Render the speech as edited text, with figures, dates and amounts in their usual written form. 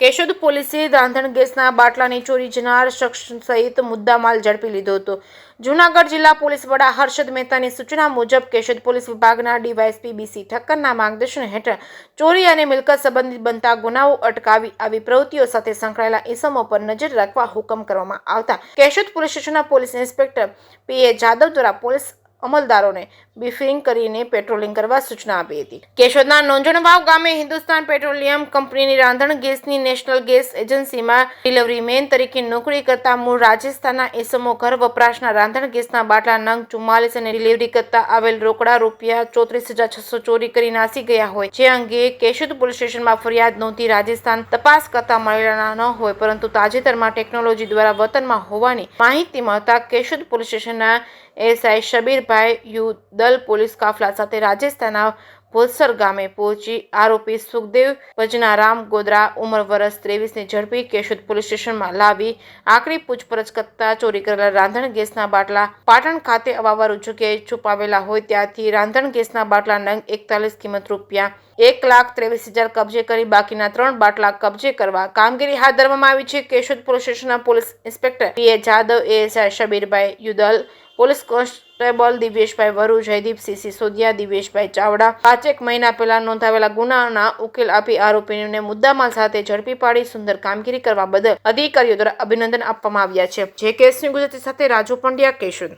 કેશોદ પોલીસે રાંધણ ગેસના બાટલાની ચોરી જનાર શખ્સ સહિત મુદ્દામાલ ઝડપી લીધો હતો। જૂનાગઢ જિલ્લા પોલીસ વડા હર્ષદ મહેતાની સૂચના મુજબ કેશોદ પોલીસ વિભાગના ડીવાયએસપી બીસી ઠક્કરના માર્ગદર્શન હેઠળ ચોરી અને મિલકત સંબંધિત બનતા ગુનાઓ અટકાવી આવી પ્રવૃત્તિઓ સાથે સંકળાયેલા ઇસમો પર નજર રાખવા હુકમ કરવામાં આવતા કેશોદ પોલીસ સ્ટેશનના પોલીસ ઇન્સ્પેક્ટર પીએ જાદવ દ્વારા પોલીસ અમલદારોને બ્રીફિંગ કરીને પેટ્રોલિંગ કરવા સૂચના આપી હતી। કેશોદના નોંજણવાવ ગામે હિન્દુસ્તાન પેટ્રોલિયમ કંપનીની રાંધણ ગેસની નેશનલ ગેસ એજન્સીમાં ડિલિવરી મેન તરીકે નોકરી કરતા મૂળ રાજસ્થાનના ઇસમો ઘર વપરાશના રાંધણ ગેસના બાટલા નંગ 44 અને ડિલિવરી કરતા આવેલ રોકડા રૂપિયા 34,600 ચોરી કરી નાસી ગયા હોય, જે અંગે કેશોદ પોલીસ સ્ટેશનમાં ફરિયાદ નોંધી રાજસ્થાન તપાસ કરતા મળેલા ન હોય, પરંતુ તાજેતરમાં ટેકનોલોજી દ્વારા વતનમાં હોવાની માહિતી મળતા કેશોદ પોલીસ સ્ટેશનના એસઆઈ શબીરભાઈ યુદલ પોલીસ કાફલા સાથે રાજસ્થાનના ભોસર ગામે પહોંચી આરોપી સુખદેવ ભજનારામ ગોદરા ઉંમર વર્ષ 23ને ઝડપી કેશોદ પોલીસ સ્ટેશનમાં લાવી આકરી પૂછપરછ કરતા ચોરી કરેલા રાંધણ ગેસના બાટલા પાટણ ખાતે અવાવરૂ જગ્યાએ છુપાવેલા હોય ત્યાંથી રાંધણ ગેસના બાટલા નંગ 41 કિંમત રૂપિયા 1,23,000 કબજે કરી બાકીના 3 બાટલા કબજે કરવા કામગીરી હાથ ધરવામાં આવી છે। કેશોદ પોલીસ સ્ટેશનના police inspector PA Jadav, ASI Shabirbhai Yudal, police constable Diveshbhai Varu, Jaydeepsinh Sisodiya, Diveshbhai Chavda 5 મહિના પહેલા નોંધાવેલા ગુનાના ઉકેલ આપી આરોપીઓને મુદ્દામાલ સાથે ઝડપી પાડી સુંદર કામગીરી કરવા બદલ અધિકારીઓ દ્વારા અભિનંદન આપવામાં આવ્યા છે। જે કેસની ગુજરાતી સાથે રાજુ પંડ્યા, કેશોદ।